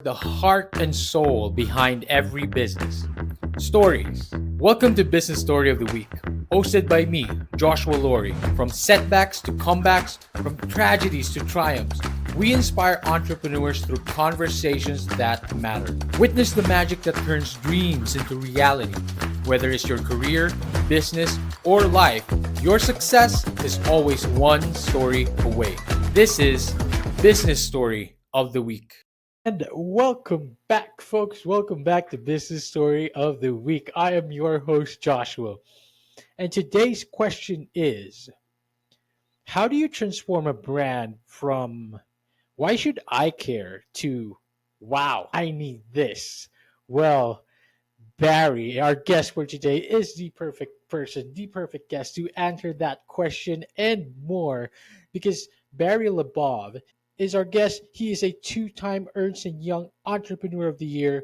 the heart and soul behind every business. Stories. Welcome to Business Story of the Week, hosted by me, Joshua Laurie. From setbacks to comebacks, from tragedies to triumphs, we inspire entrepreneurs through conversations that matter. Witness the magic that turns dreams into reality. Whether it's your career, business, or life, your success is always one story away. This is Business Story of the Week. And welcome back, folks. Welcome back to Business Story of the Week. I am your host, Joshua. And today's question is, how do you transform a brand from why should I care to wow, I need this? Well, Barry, our guest for today, is the perfect person, the perfect guest to answer that question and more because Barry Labov is our guest. He is a two-time Ernst& Young Entrepreneur of the Year,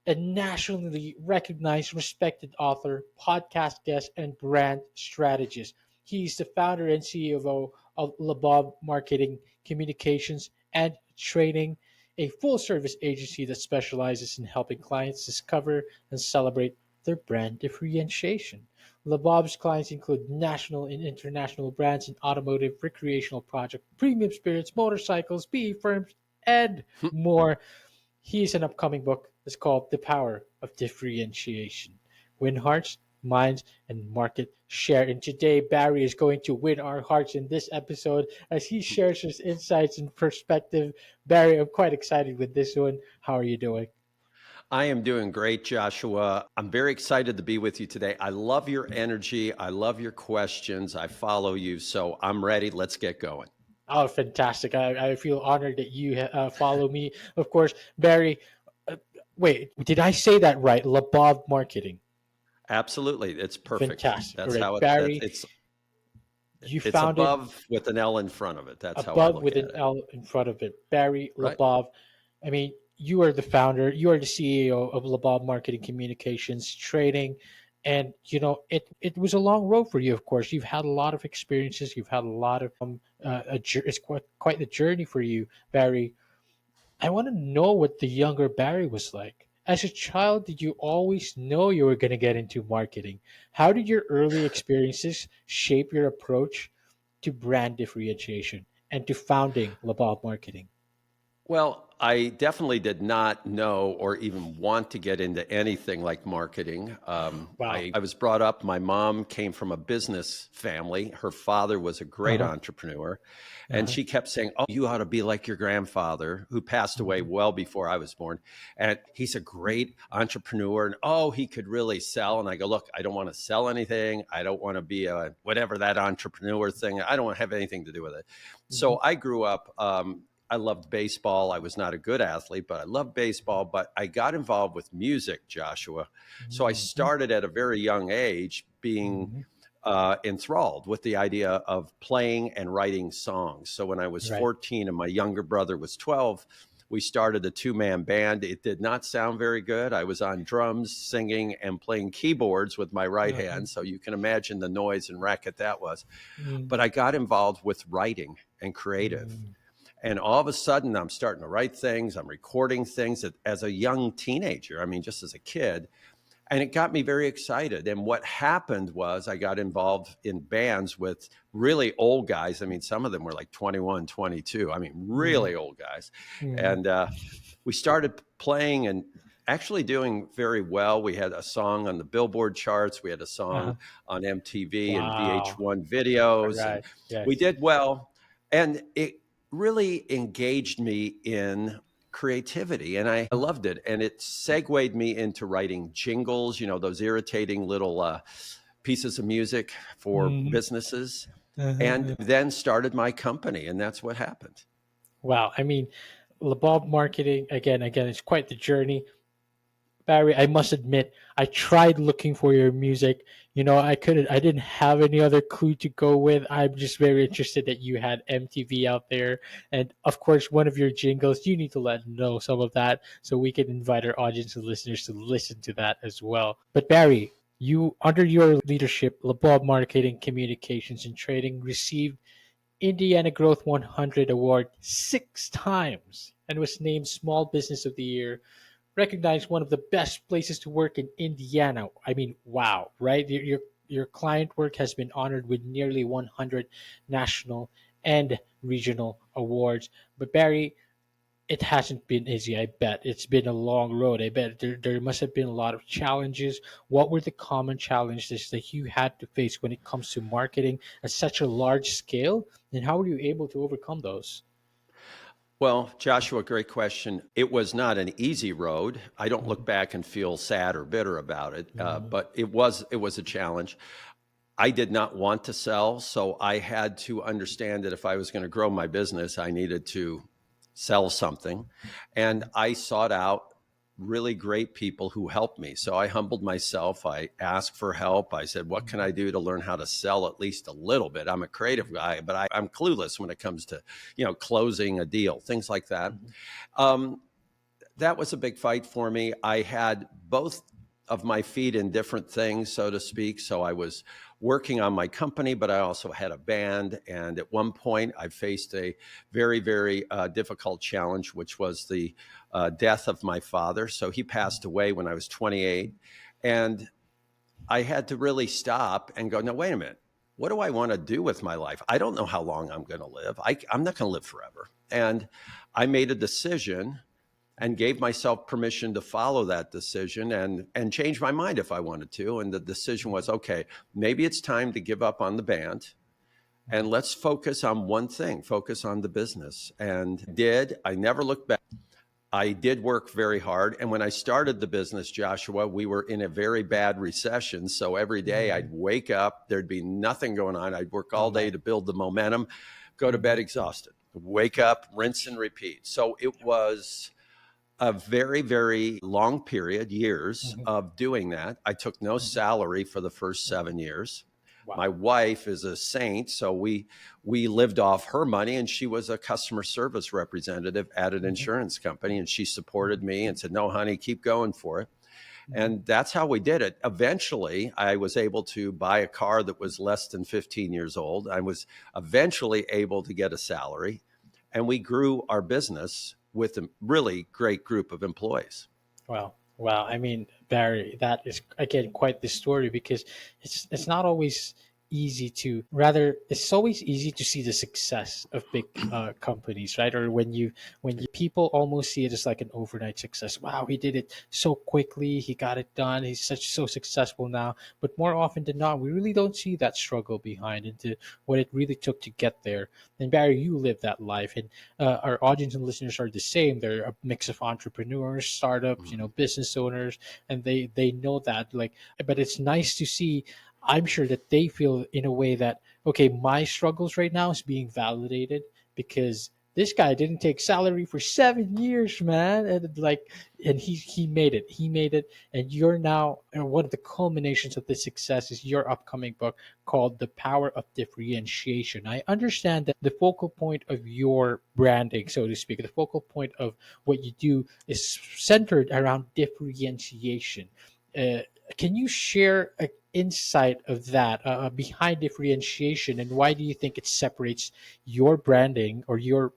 a nationally recognized, respected author, podcast guest, and brand strategist. He's the founder and CEO of Labov Marketing, Communications, and Training, a full-service agency that specializes in helping clients discover and celebrate their brand differentiation. Labov's clients include national and international brands in automotive, recreational project, premium spirits, motorcycles, PE firms, and more. He's an upcoming book. It's called The Power of Differentiation. Win hearts, minds, and market share. And today, Barry is going to win our hearts in this episode as he shares his insights and perspective. Barry, I'm quite excited with this one. How are you doing? I am doing great, Joshua. I'm very excited to be with you today. I love your energy. I love your questions. I follow you. So I'm ready. Let's get going. Oh, fantastic. I feel honored that you follow me. Of course, Barry, uh, wait, did I say that right? Labov Marketing. Absolutely. It's perfect. Fantastic. All That's right, how Barry, it's you it's founded above with an L in front of it. That's how I above look with at an it. L in front of it. Barry Right. Labov. I mean, you are the founder, you are the CEO of Labov Marketing Communications Trading. And it was a long road for you. Of course, you've had a lot of experiences. You've had a lot of it's quite the journey for you, Barry. I want to know what the younger Barry was like. As a child, did you always know you were going to get into marketing? How did your early experiences shape your approach to brand differentiation and to founding Labov Marketing? Well, I definitely did not know or even want to get into anything like marketing. Wow. I was brought up, my mom came from a business family. Her father was a great Uh-huh. entrepreneur. And Uh-huh. she kept saying, "Oh, you ought to be like your grandfather, who passed away Mhm. well before I was born. And he's a great entrepreneur. And oh, he could really sell." And I go, "Look, I don't want to sell anything. I don't want to be a whatever that entrepreneur thing. I don't want to have anything to do with it." Mhm. So I grew up. I loved baseball. I was not a good athlete, but I loved baseball. But I got involved with music, Joshua. So I Mhm. started at a very young age being Mhm. enthralled with the idea of playing and writing songs. So when I was Right. 14 and my younger brother was 12, we started a two-man band. It did not sound very good. I was on drums, singing, and playing keyboards with my right Uh-huh. hand. So you can imagine the noise and racket that was. Mm. But I got involved with writing and creative. Mm. And all of a sudden, I'm starting to write things. I'm recording things as a young teenager. I mean, just as a kid. And it got me very excited. And what happened was I got involved in bands with really old guys. I mean, some of them were like 21, 22. I mean, Mhm. really old guys. Mhm. And we started playing and actually doing very well. We had a song on the Billboard charts. We had a Uh-huh. song on MTV and Wow. VH1 All videos, and right. we Yes. did well. And it really engaged me in creativity, and I loved it. And it segued me into writing jingles, those irritating little pieces of music for Mhm. businesses, and Uh-huh. then started my company. And that's what happened. Wow. I mean, Labob Marketing, again, it's quite the journey. Barry, I must admit, I tried looking for your music. I didn't have any other clue to go with. I'm just very interested that you had MTV out there. And of course, one of your jingles, you need to let know some of that so we can invite our audience and listeners to listen to that as well. But Barry, under your leadership, Labob Marketing, Communications, and Trading received Indiana Growth 100 Award 6 times. and was named Small Business of the Year, recognized one of the best places to work in Indiana. I mean, wow, right? Your client work has been honored with nearly 100 national and regional awards. But Barry, it hasn't been easy. I bet it's been a long road. I bet there must have been a lot of challenges. What were the common challenges that you had to face when it comes to marketing at such a large scale, and how were you able to overcome those? Well, Joshua, great question. It was not an easy road. I don't look Mhm, back and feel sad or bitter about it, mhm, but it was a challenge. I did not want to sell, so I had to understand that if I was going to grow my business, I needed to sell something. And mhm, I sought out really great people who helped me. So I humbled myself. I asked for help. I said, what can I mhm, do to learn how to sell at least a little bit? I'm a creative guy, but I'm clueless when it comes to, closing a deal, things like that. mhm, Um, that was a big fight for me. I had both of my feet in different things, so to speak. So I was working on my company, but I also had a band. And at one point, I faced a very, very difficult challenge, which was the death of my father. So he passed away when I was 28. And I had to really stop and go, no, wait a minute. What do I want to do with my life? I don't know how long I'm going to live. I'm not going to live forever. And I made a decision and gave myself permission to follow that decision and change my mind if I wanted to. And the decision was, okay, maybe it's time to give up on the band and let's focus on one thing, focus on the business. And I never looked back. I did work very hard. And when I started the business, Joshua, we were in a very bad recession. So every day I'd mhm. wake up, there'd be nothing going on. I'd work Oh all day man. to build the momentum, go to bed Mhm, exhausted, wake up, rinse and repeat. So it was a very, very long period, years mhm, of doing that. I took no mhm, salary for the first mhm. 7 years. My Wow. wife is a saint, so we lived off her money, and she was a customer service representative at an Mhm, insurance company, and she supported mhm, me and said, "No, honey, keep going for it." mhm. And that's how we did it. Eventually, I was able to buy a car that was less than 15 years old. I was eventually able to get a salary, and we grew our business with a really great group of employees. Wow. Wow. I mean, Barry, that is again quite the story because it's not always easy to rather it's always easy to see the success of big companies, right? Or when you people almost see it as like an overnight success. Wow, he did it so quickly, he got it done, he's such so successful now. But more often than not, we really don't see that struggle behind into what it really took to get there. And Barry, you live that life, and our audience and listeners are the same. They're a mix of entrepreneurs, startups, Mhm. business owners, and they know that. Like, but it's nice to see. I'm sure that they feel in a way that okay, my struggles right now is being validated because this guy didn't take salary for 7 years, man, and like, and he made it. He made it, and you're now. And one of the culminations of this success is your upcoming book called The Power of Differentiation. I understand that the focal point of your branding, so to speak, the focal point of what you do is centered around differentiation. Uh, can you share an insight of that behind differentiation, and why do you think it separates your branding or your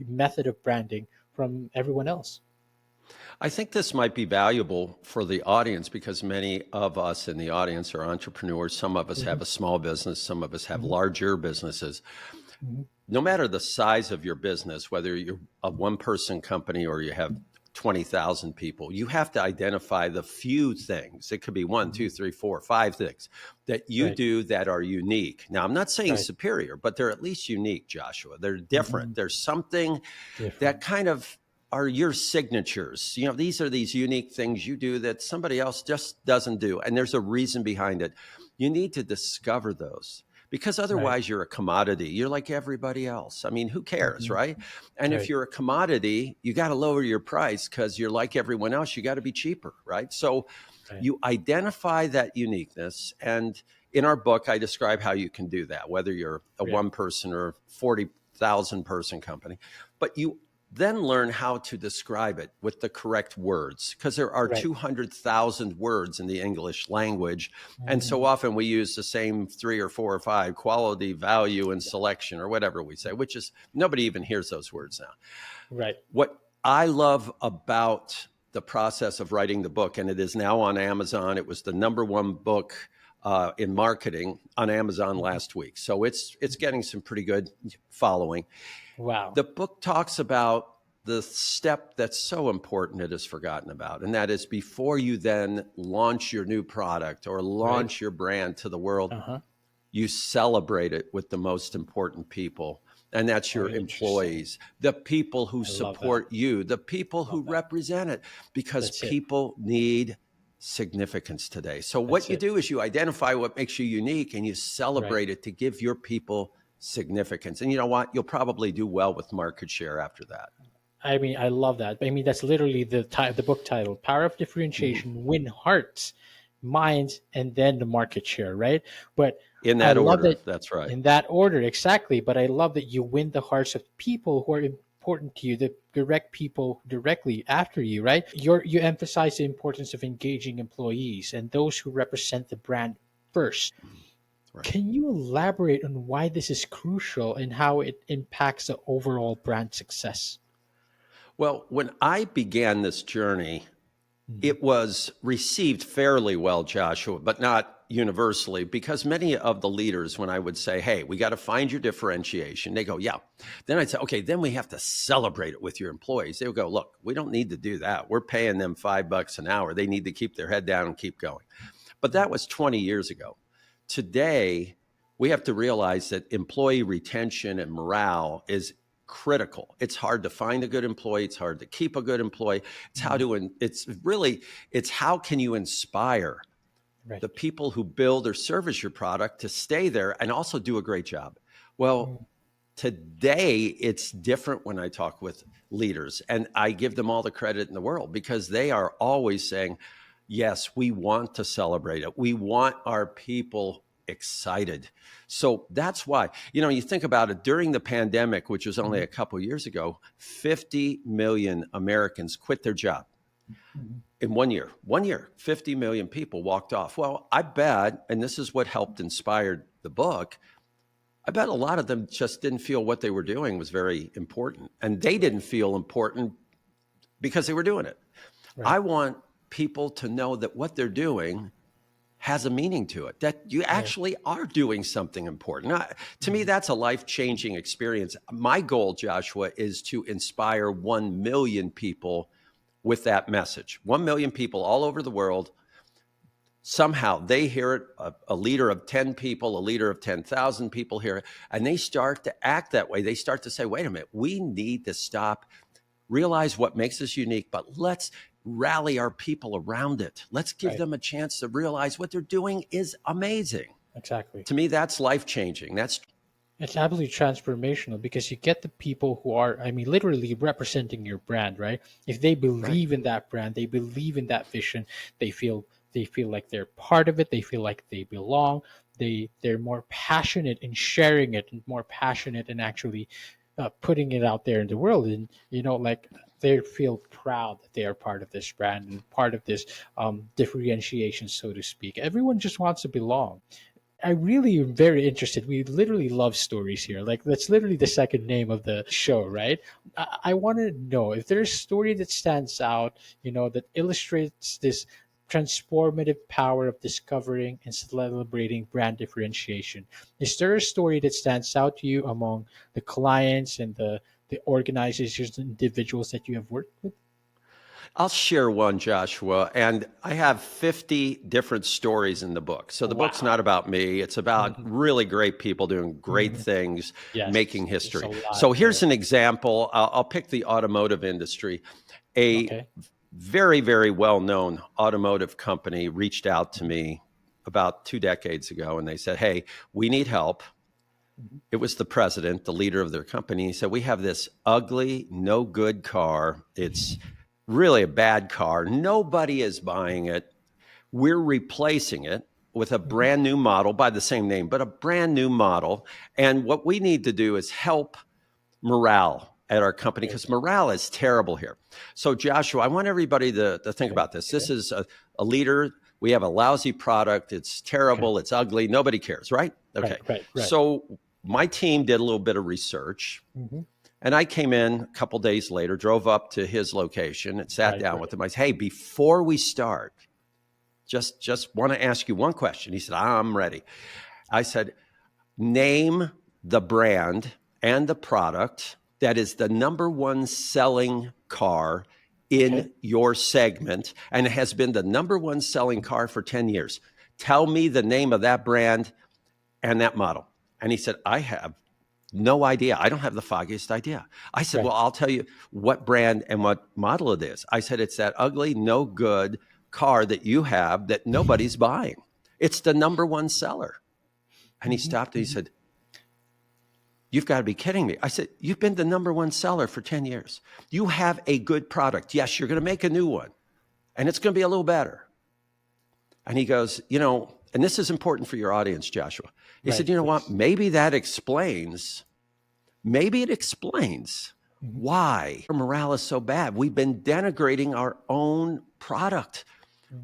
method of branding from everyone else? I think this might be valuable for the audience because many of us in the audience are entrepreneurs. Some of us Mhm, have a small business, some of us have mhm, larger businesses. mhm. No matter the size of your business, whether you're a one person company or you have 20,000 people, you have to identify the few things. It could be one, two, Mhm. three, four, five things that you Right, do that are unique. Now, I'm not saying right. superior, but they're at least unique, Joshua. They're different. Mhm. There's something that Different. kind of are your signatures. These are these unique things you do that somebody else just doesn't do. And there's a reason behind it. You need to discover those because Right. otherwise you're a commodity. You're like everybody else. I mean, who cares, Mhm. right? And if Right, you're a commodity, you got to lower your price because you're like everyone else. You got to be cheaper, right? So right, you identify that uniqueness. And in our book, I describe how you can do that, whether you're a yeah, one person or 40,000 person company. But you then learn how to describe it with the correct words because there are right. 200,000 words in the English language. And so Mhm. often we use the same three or four or five: quality, value, and Yeah, selection, or whatever we say, which is nobody even hears those words now. right. What I love about the process of writing the book, and it is now on Amazon. It was the #1 book in marketing on Amazon Mhm. last week, so it's getting some pretty good following. Wow. The book talks about the step that's so important it is forgotten about, and that is before you then launch your new product or Right. launch your brand to the world, Uh-huh. you celebrate it with the most important people. And that's Oh, your interesting. employees, the people who I love that. support you, the people Love who that. represent it, because That's it. people need significance today. So, That's what you it. do is you identify what makes you unique and you Right. celebrate it to give your people significance. And you know what? You'll probably do well with market share after that. I mean, I love that. I mean, that's literally the book title, Power of Mhm. Differentiation, Win Hearts, Minds, and then the market share, right? But In I that love order. that That's right. in that order, exactly. But I love that you win the hearts of people who are important to you, the direct people directly after you, right? You emphasize the importance of engaging employees and those who represent the brand first. Mhm. Right. Can you elaborate on why this is crucial and how it impacts the overall brand success? Well, when I began this journey, Mhm. it was received fairly well, Joshua, but not universally, because many of the leaders, when I would say, hey, we got to find your differentiation, they go, yeah. Then I'd say, okay, then we have to celebrate it with your employees. They would go, look, we don't need to do that. We're paying them $5 an hour. They need to keep their head down and keep going. But that was 20 years ago. Today, we have to realize that employee retention and morale is critical. It's hard to find a good employee. It's hard to keep a good employee. Mhm. It's how can you inspire Right. the people who build or service your product to stay there and also do a great job. Well, Mm. today it's different when I talk with leaders, and I give them all the credit in the world because they are always saying, yes, we want to celebrate it. We want our people excited. So that's why, you think about it during the pandemic, which was only Mhm. a couple of years ago, 50 million Americans quit their job Mhm. in 1 year. 1 year, 50 million people walked off. Well, I bet, and this is what helped inspire the book, I bet a lot of them just didn't feel what they were doing was very important. And they Right. didn't feel important because they were doing it. Right. I want people to know that what they're doing has a meaning to it, that you Right. actually are doing something important. To me, Mhm. that's a life changing experience. My goal, Joshua, is to inspire 1 million people with that message. 1 million people all over the world. Somehow they hear it, a leader of 10 people, a leader of 10,000 people hear it, and they start to act that way. They start to say, wait a minute, we need to stop, realize what makes us unique, but let's rally our people around it. Let's give Right. them a chance to realize what they're doing is amazing. Exactly. To me, that's life changing. That's It's absolutely transformational because you get the people who are, I mean, literally representing your brand, right? If they right. believe in that brand, they believe in that vision, they feel like they're part of it, they feel like they belong, they're more passionate in sharing it and more passionate in actually putting it out there in the world. And, like they feel proud that they are part of this brand and part of this differentiation, so to speak. Everyone just wants to belong. I really am very interested. We literally love stories here. Like that's literally the second name of the show, right? I want to know if there's a story that stands out, that illustrates this transformative power of discovering and celebrating brand differentiation. Is there a story that stands out to you among the clients and the organizations and individuals that you have worked with? I'll share one, Joshua, and I have 50 different stories in the book. So the book's Wow. not about me. It's about Hmm. really great people doing great Hmm. things, Yes, making there's a history. lot So here's there. an example. I'll pick the automotive industry. A Okay. very, very well-known automotive company reached out to me about 2 decades ago, and they said, hey, we need help. Mhm. It was the president, the leader of their company. He said, we have this ugly, no good car. It's really a bad car. Nobody is buying it. We're replacing it with a Mhm. brand new model by the same name, but a brand new model. And what we need to do is help morale at our company Okay. because morale is terrible here. So, Joshua, I want everybody to think Okay. about this. This Okay. is a leader. We have a lousy product. It's Okay. terrible. It's ugly. Nobody cares, right? Right. Okay. Right. Right. So, my team did a little bit of research. Mhm. And I came in a couple days later, drove up to his location and sat down with him. I said, hey, before we start, just want to ask you one question. He said, I'm ready. I said, name the brand and the product that is the number one selling car in your segment and has been the number one selling car for 10 years. Tell me the name of that brand and that model. And he said, I have no idea. I don't have the foggiest idea. I said, well, I'll tell you what brand and what model it is. I said, it's that ugly, no good car that you have that nobody's buying. It's the number one seller. And he stopped and he said, you've got to be kidding me. I said, you've been the number one seller for 10 years. You have a good product. Yes, you're going to make a new one and it's going to be a little better. And he goes, and this is important for your audience, Joshua. He said, you know what? Maybe it explains why our morale is so bad. We've been denigrating our own product.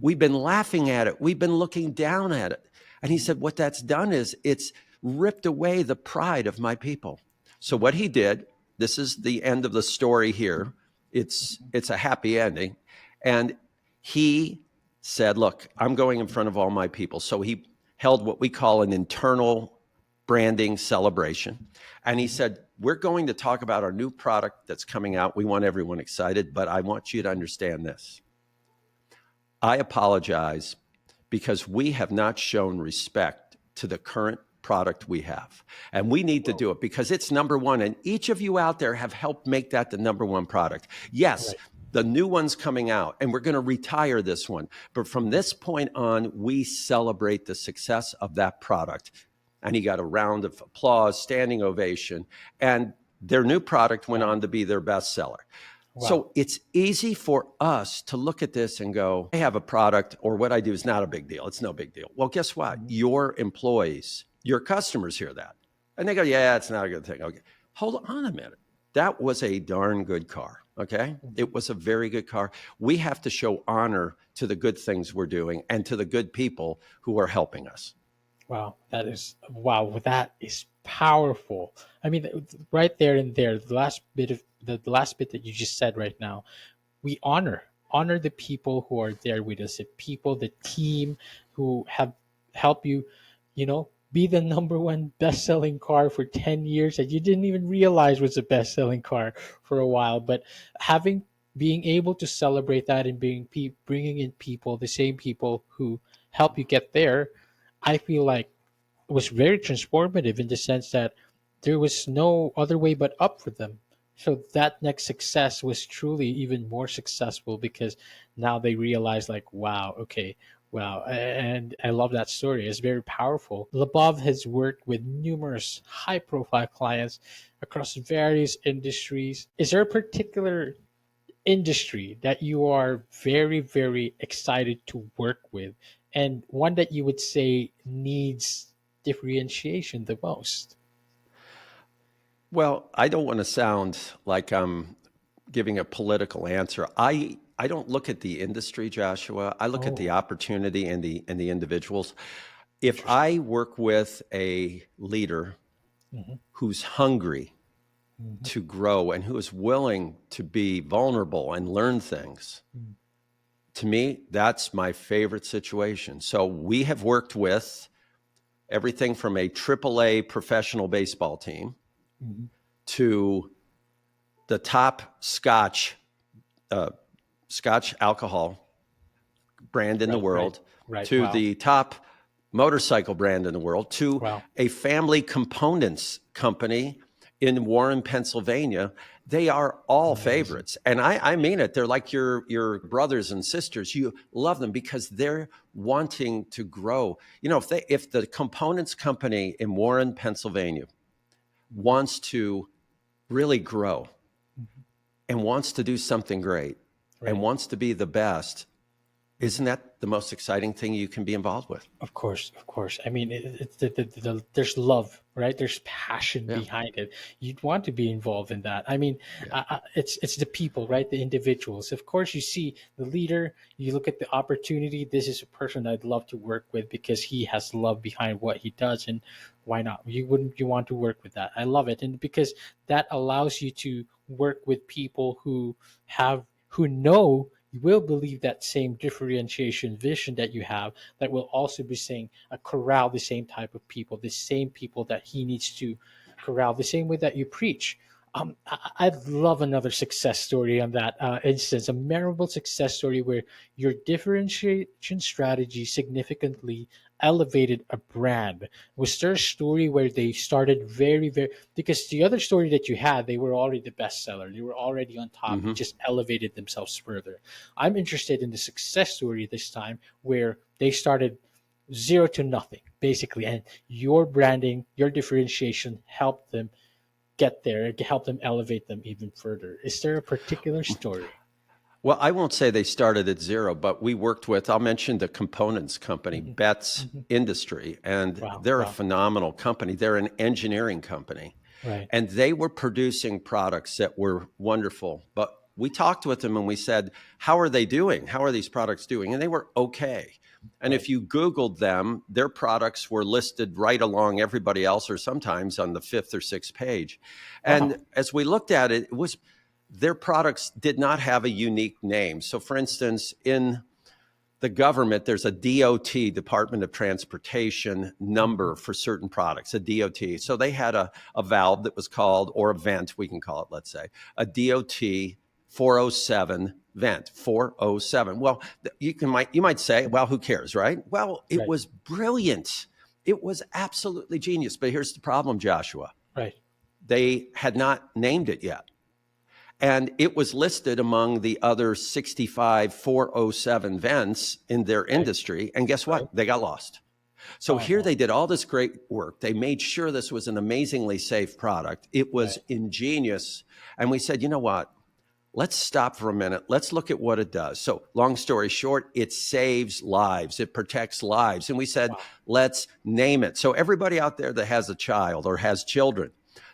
We've been laughing at it. We've been looking down at it. And he said, what that's done is it's ripped away the pride of my people. So what he did, this is the end of the story here. It's a happy ending. And he said, look, I'm going in front of all my people. So he held what we call an internal branding celebration. And he said, we're going to talk about our new product that's coming out. We want everyone excited, but I want you to understand this. I apologize because we have not shown respect to the current product we have. And we need to do it because it's number one. And each of you out there have helped make that the number one product. Yes, the new one's coming out and we're going to retire this one. But from this point on, we celebrate the success of that product. And he got a round of applause, standing ovation. And their new product went on to be their bestseller. Wow. So it's easy for us to look at this and go, I have a product, or what I do is not a big deal. It's no big deal. Well, guess what? Your employees, your customers hear that. And they go, yeah, it's not a good thing. Okay, hold on a minute. That was a darn good car, okay? It was a very good car. We have to show honor to the good things we're doing and to the good people who are helping us. Wow, that is powerful. I mean, right there and there, the last bit that you just said right now, we honor the people who are there with us, the team who have helped you, be the number one best-selling car for 10 years that you didn't even realize was a best-selling car for a while, but being able to celebrate that and bringing in people, the same people who help you get there, I feel like it was very transformative in the sense that there was no other way but up for them. So that next success was truly even more successful because now they realize like, wow, okay, wow. And I love that story. It's very powerful. Labov has worked with numerous high profile clients across various industries. Is there a particular industry that you are very, very excited to work with and one that you would say needs differentiation the most? Well, I don't want to sound like I'm giving a political answer. I don't look at the industry, Joshua. I look at the opportunity and the individuals. If I work with a leader who's hungry to grow and who is willing to be vulnerable and learn things, to me, that's my favorite situation. So we have worked with everything from a AAA professional baseball team to the top Scotch alcohol brand in the world, to the top motorcycle brand in the world, to a family components company in Warren, Pennsylvania. They are all favorites. And I mean it. They're like your brothers and sisters. You love them because they're wanting to grow. If the components company in Warren, Pennsylvania wants to really grow and wants to do something great and wants to be the best, Isn't that the most exciting thing you can be involved with? Of course, of course. I mean, it's there's love, right? There's passion Yeah. behind it. You'd want to be involved in that. I mean, Yeah. it's the people, right? The individuals. Of course, you see the leader. You look at the opportunity. This is a person I'd love to work with because he has love behind what he does, and why not? You wouldn't you want to work with that? I love it, and because that allows you to work with people who know you will believe that same differentiation vision that you have, that will also be saying corral the same type of people, the same people that he needs to corral, the same way that you preach. I'd love another success story on that instance, a memorable success story where your differentiation strategy significantly elevated a brand. Was there a story where they started very, very, because the other story that you had, they were already the bestseller, they were already on top, they Hmm. just elevated themselves further. I'm interested in the success story this time where they started zero to nothing, basically, and your branding, your differentiation helped them get there, helped them elevate them even further. Is there a particular story? Well, I won't say they started at zero, but we worked with, I'll mention the components company, Hmm. Betts Hmm. Industry, and Wow, they're a wow, phenomenal company. They're an engineering company, right. and they were producing products that were wonderful. But we talked with them and we said, how are they doing? How are these products doing? And they were okay. And Right. if you Googled them, their products were listed right along everybody else, or sometimes on the fifth or sixth page. And Wow. as we looked at it, it was their products did not have a unique name. So, for instance, in the government, there's a DOT, Department of Transportation Hmm. number for certain products, a DOT. So they had a valve that was called, or a vent, we can call it, let's say, a DOT 407 vent, 407. Well, you might say, well, who cares, right? Well, it Right. was brilliant. It was absolutely genius. But here's the problem, Joshua. Right. They had not named it yet. And it was listed among the other 65 407 vents in their Right. industry. And guess Right. what? They got lost. So Oh here no. they did all this great work. They made sure this was an amazingly safe product. It was Right. ingenious. And we said, you know what? Let's stop for a minute. Let's look at what it does. So, long story short, it saves lives, it protects lives. And we said, Wow. let's name it. So, everybody out there that has a child or has children,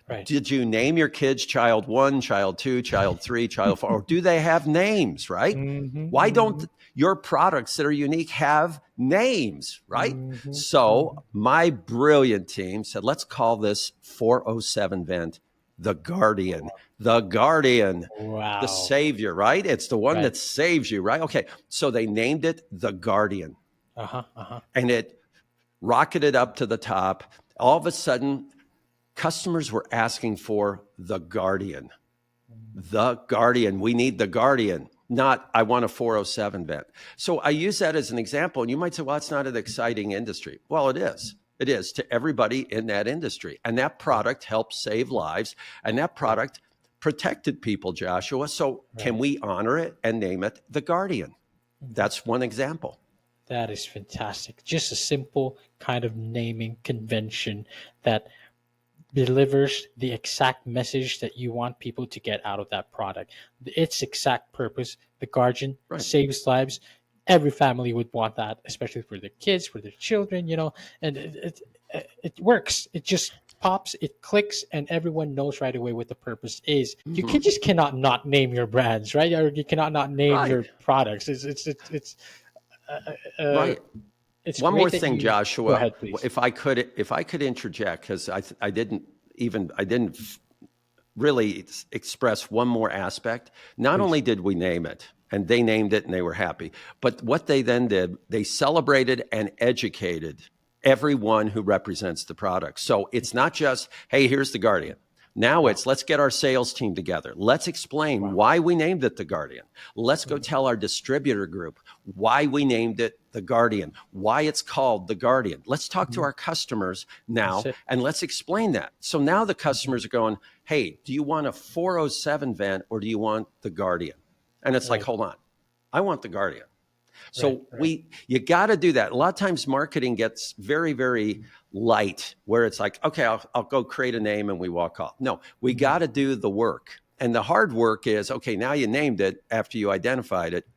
Right. did you name your kids child one, child two, child three, child four? Or do they have names, right? Mm-hmm. Why don't Mm-hmm. your products that are unique have names, right? Mm-hmm. So Hmm. my brilliant team said, let's call this 407 vent the Guardian, the Guardian, the Wow. savior, right? It's the one Right. that saves you, right? Okay. So they named it the Guardian, Uh huh. Uh huh. and it rocketed up to the top. All of a sudden, customers were asking for the Guardian. The Guardian. We need the Guardian, not I want a 407 vent. So I use that as an example. And you might say, well, it's not an exciting industry. Well, it is. It is to everybody in that industry. And that Right. product helped save lives. And that Right. product protected people, Joshua. So can Right. we honor it and name it the Guardian? Mhm. That's one example. That is fantastic. Just a simple kind of naming convention that delivers the exact message that you want people to get out of that product. Its exact purpose, the Guardian Right. saves lives. Every family would want that, especially for their kids, for their children, and it works. It just pops, it clicks, and everyone knows right away what the purpose is. You Mm-hmm. can just cannot not name your brands, right? Or you cannot not name Right. your products. Uh, uh, Right. it's One more great that thing, you go Joshua, ahead, please. if I could interject, because I didn't really express one more aspect. Not Please. only did we name it, and they named it and they were happy, but what they then did, they celebrated and educated everyone who represents the product. So it's not just, hey, here's the Guardian. Now Wow. it's let's get our sales team together. Let's explain Wow. why we named it the Guardian. Let's go Mhm. tell our distributor group why we named it the Guardian, why it's called the Guardian. Let's talk to Mhm. our customers That's now it. and let's explain that. So now the Mhm. customers are going, hey, do you want a 407 vent or do you want the Guardian? And it's like, Right. hold on, I want the Guardian. Right. So Right. you got to do that. A lot of times marketing gets very, very light where it's like, okay, I'll go create a name and we walk off. No, we Mhm. got to do the work. And the hard work is, okay, now you named it after you identified it,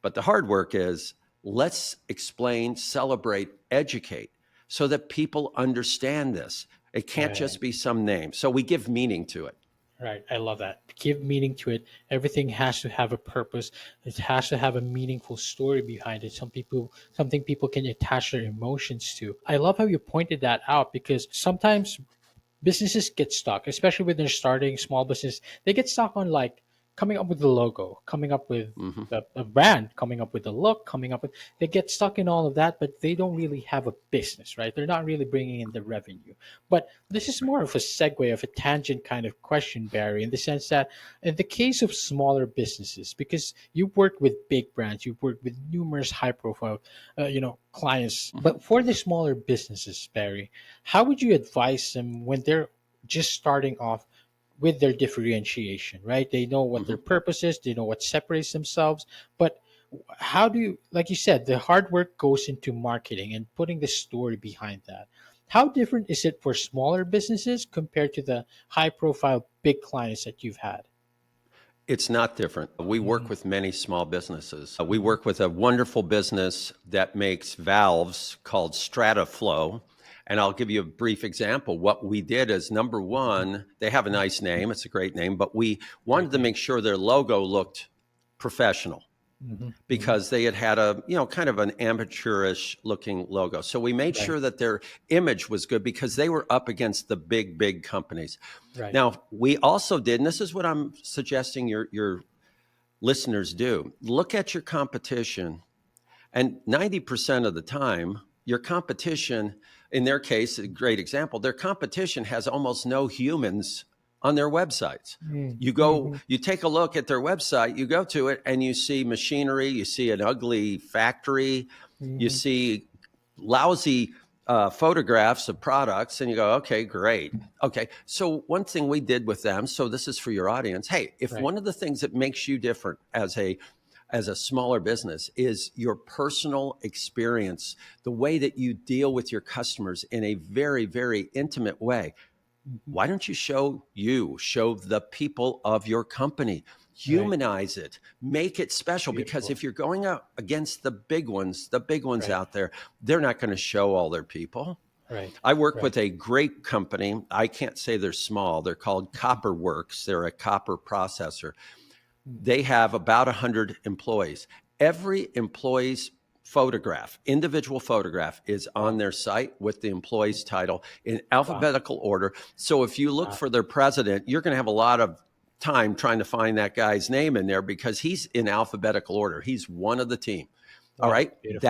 But the hard work is let's explain, celebrate, educate so that people understand this. It can't Right. just be some name. So we give meaning to it. Right. I love that. Give meaning to it. Everything has to have a purpose. It has to have a meaningful story behind it. Something people can attach their emotions to. I love how you pointed that out because sometimes businesses get stuck, especially when they're starting small business. They get stuck on like coming up with the logo, coming up with Mm-hmm. a brand, coming up with the look, coming up with. They get stuck in all of that, but they don't really have a business, right? They're not really bringing in the revenue. But this is more of a segue of a tangent kind of question, Barry, in the sense that in the case of smaller businesses, because you work with big brands, you work with numerous high-profile, clients, Mm-hmm. but for the smaller businesses, Barry, how would you advise them when they're just starting off with their differentiation, right? They know what Mm-hmm. their purpose is, they know what separates themselves, but how do you, like you said, the hard work goes into marketing and putting the story behind that. How different is it for smaller businesses compared to the high profile big clients that you've had? It's not different. We work Mhm, with many small businesses. We mhm, work with a wonderful business that makes valves called Strataflow. And I'll give you a brief example. What we did is number one, they have a nice name. It's a great name, but we wanted great to name. make sure their logo looked professional Hmm, hmm. because they had a, kind of an amateurish looking logo. So we made Right, sure that their image was good because they were up against the big companies. right. Now, we also did, and this is what I'm suggesting your listeners do, look at your competition. And 90% of the time, your competition, in their case, a great example, their competition has almost no humans on their websites. Mm-hmm, You take a look at their website, you go to it, and you see machinery, you see an ugly factory, you hmm. see lousy photographs of products, and you go, okay, great. Okay, so one thing we did with them, so this is for your audience. Hey, if Right. one of the things that makes you different as a smaller business is your personal experience, the way that you deal with your customers in a very, very intimate way. Hmm. Why don't show the people of your company, Right. humanize it, make it special? Because Beautiful. if you're going up against the big ones Right. out there, they're not going to show all their people. Right. I work Right. with a great company. I can't say they're small. They're called Copper Works. They're a copper processor. Mhm. They have about 100 employees. Every employee's individual photograph, is on Wow. their site with the employee's title in Wow. alphabetical order. So if you look Wow. for their president, you're going to have a lot of time trying to find that guy's name in there because he's in alphabetical order. He's one of the team. All Wow. right. Beautiful.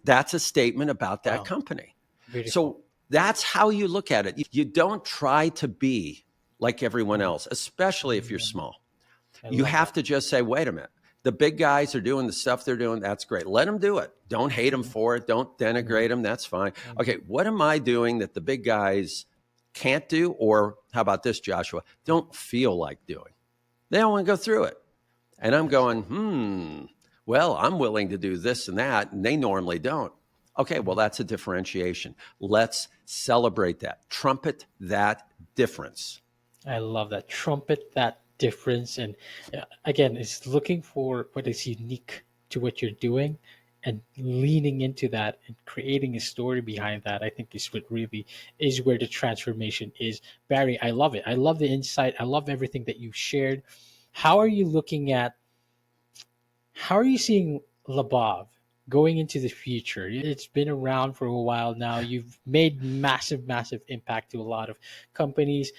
That's a statement about that Wow. company. Beautiful. So that's how you look at it. You don't try to be like everyone Mm, else, especially if you're mm. small. I You love have that. to just say, wait a minute. The big guys are doing the stuff they're doing. That's great. Let them do it. Don't hate them Mhm, for it. Don't denigrate mhm, them. That's fine. mhm. Okay, what am I doing that the big guys can't do? Or how about this, Joshua? Don't feel like doing. They don't want to go through it. And I'm That's going, it. well, I'm willing to do this and that. And they normally don't. Okay, well, Mhm. that's a differentiation. Let's celebrate that, trumpet that difference. I love that. Trumpet that difference. And again, it's looking for what is unique to what you're doing and leaning into that and creating a story behind that. I think is what really is where the transformation is. Barry, I love it. I love the insight. I love everything that you shared. How are you looking at How are you seeing Labov going into the future? It's been around for a while now. You've made massive, massive impact to a lot of companies.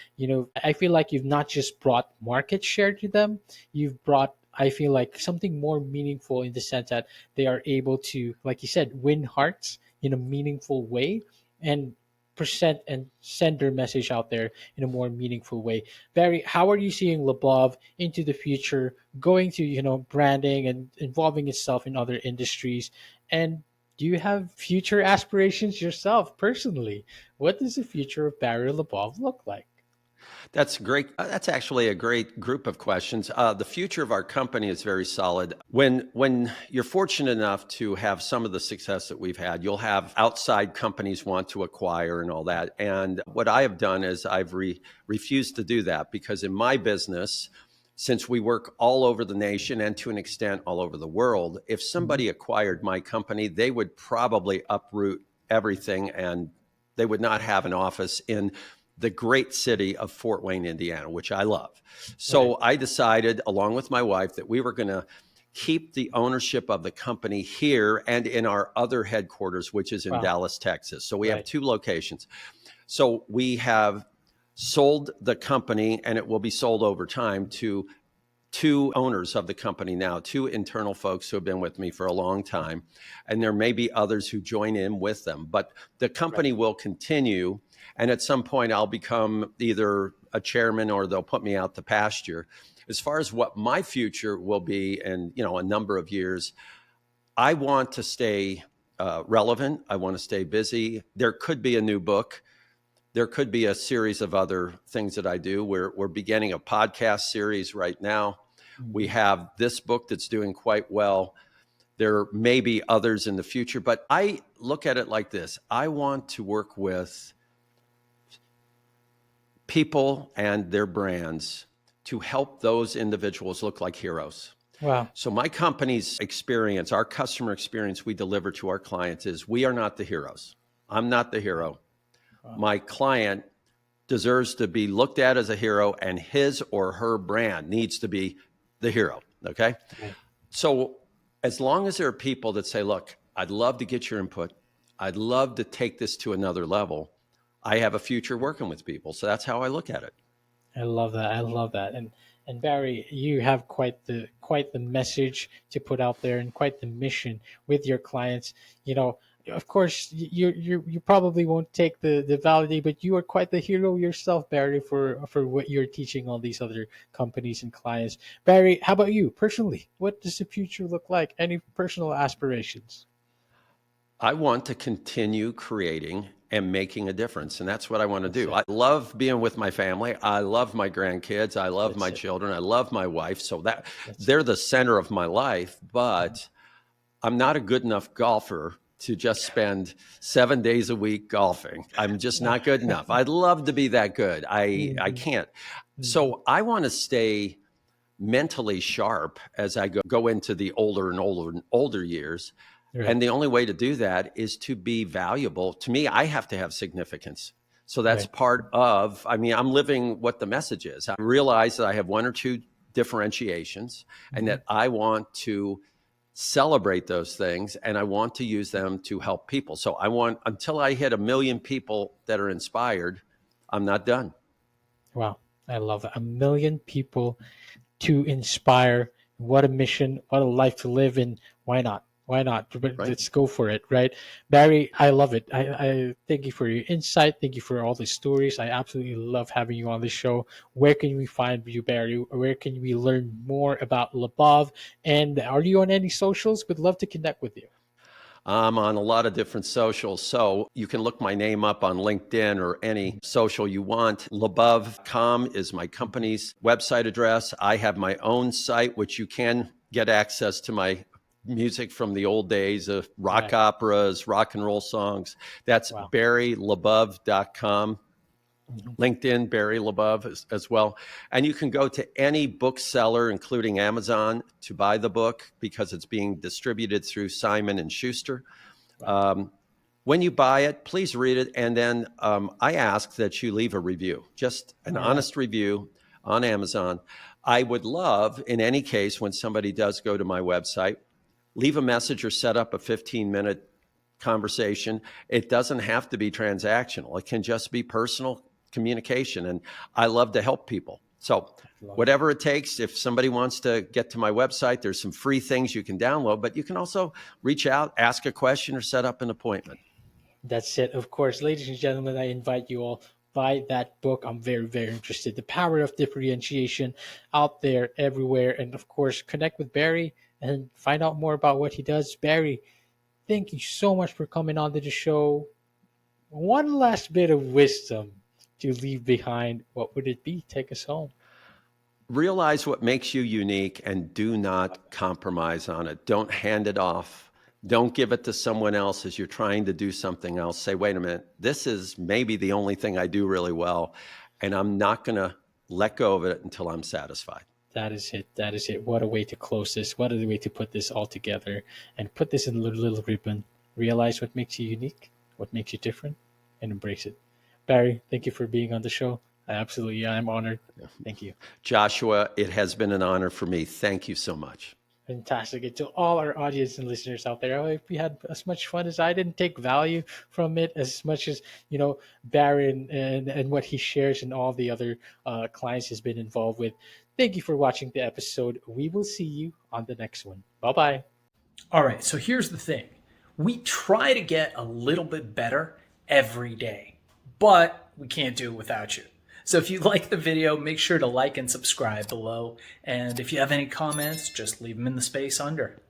I feel like you've not just brought market share to them, you've brought, I feel like, something more meaningful in the sense that they are able to, like you said, win hearts in a meaningful way and present and send their message out there in a more meaningful way. Barry, how are you seeing Labov into the future, going to branding and involving itself in other industries? And do you have future aspirations yourself personally? What does the future of Barry Labov look like? That's great. That's actually a great group of questions. The future of our company is very solid. When you're fortunate enough to have some of the success that we've had, you'll have outside companies want to acquire and all that. And what I have done is I've refused to do that because in my business, since we work all over the nation and to an extent all over the world, if Mhm. somebody acquired my company, they would probably uproot everything and they would not have an office in the great city of Fort Wayne, Indiana, which I love. Right. So I decided, along with my wife, that we were going to keep the ownership of the company here and in our other headquarters, which is in Wow. Dallas, Texas. So we have Right. 2 locations. So we have sold the company, and it will be sold over time to 2 owners of the company now, 2 internal folks who have been with me for a long time. And there may be others who join in with them, but the Right. company will continue. And at some point, I'll become either a chairman or they'll put me out to pasture. As far as what my future will be in a number of years, I want to stay relevant. I want to stay busy. There could be a new book. There could be a series of other things that I do. We're beginning a podcast series right now. We Mhm. have this book that's doing quite well. There may be others in the future, but I look at it like this. I want to work with people and their brands to help those individuals look like heroes. Wow. So my company's experience, our customer experience we deliver to our clients is we are not the heroes. I'm not the Wow. hero. Wow. My client deserves to be looked at as a hero, and his or her brand needs to be the hero. Okay. Right. So as long as there are people that say, look, I'd love to get your input, I'd love to take this to another level, I have a future working with people. So that's how I look at it. I love that. I love that. And Barry, you have quite the message to put out there and quite the mission with your clients. You know, of course, you probably won't take the validity, but you are quite the hero yourself, Barry, for what you're teaching all these other companies and clients. Barry, how about you personally? What does the future look like? Any personal aspirations? I want to continue creating and making a difference. And that's what I want to That's do. it. I love being with my family. I love my grandkids. I love That's my it. children. I love my wife. So that That's it. they're the center of my life. Mhm. But I'm not a good enough golfer to just spend 7 days a week golfing. I'm just not good enough. I'd love to be that good. I Mhm. can't. Mhm. So I want to stay mentally sharp as I go into the older and older years. Right. And the only way to do that is to be valuable. To me, I have to have significance. So that's Right. part of, I mean, I'm living what the message is. I realize that I have 1 or 2 differentiations and Mhm. that I want to celebrate those things and I want to use them to help people. So I want, until I hit 1 million people that are inspired, I'm not done. Wow. I love that. 1 million people to inspire. What a mission, what a life to live in. Why not? Why not? But Right. let's go for it, right? Barry, I love it. I thank you for your insight. Thank you for all the stories. I absolutely love having you on the show. Where can we find you, Barry? Where can we learn more about Labov? And are you on any socials? Would love to connect with you. I'm on a lot of different socials. So you can look my name up on LinkedIn or any social you want. Labov.com is my Mhm. company's website address. I have my own site, which you can get access to my music from the old days of rock Right. operas, rock and roll songs. That's Wow. barrylabov.com. Mhm. LinkedIn, Barry Labov as well. And you can go to any bookseller, including Amazon, to buy the book because it's being distributed through Simon and Schuster. Wow. Um, when you buy it, please read it. And then I ask that you leave a review, just an All right. honest review on Amazon. I would love, in any case, when somebody does go to my website, leave a message or set up a 15-minute conversation. It doesn't have to be transactional, it can just be personal communication. And I love to help people. So, I love it. whatever it takes, if somebody wants to get to my website, there's some free things you can download, but you can also reach out, ask a question, or set up an appointment. That's it. Of course, ladies and gentlemen, I invite you all buy that book. I'm very, very interested. The Power of Differentiation out there everywhere. And of course, connect with Barry and find out more about what he does. Barry, thank you so much for coming on to the show. One last bit of wisdom to leave behind. What would it be? Take us home. Realize what makes you unique and do not compromise on it. Don't hand it off. Don't give it to someone else as you're trying to do something else. Say, wait a minute, this is maybe the only thing I do really well, and I'm not going to let go of it until I'm satisfied. That is it. That is it. What a way to close this. What a way to put this all together and put this in a little ribbon. Realize what makes you unique, what makes you different, and embrace it. Barry, thank you for being on the show. I'm honored. Thank you. Joshua, it has been an honor for me. Thank you so much. Fantastic. And to all our audience and listeners out there, I hope you had as much fun as I didn't take value from it as much as, Barry and what he shares and all the other clients he's been involved with. Thank you for watching the episode. We will see you on the next one. Bye bye. All right, so here's the thing. We try to get a little bit better every day, but we can't do it without you. So if you like the video, make sure to like and subscribe below. And if you have any comments, just leave them in the space under.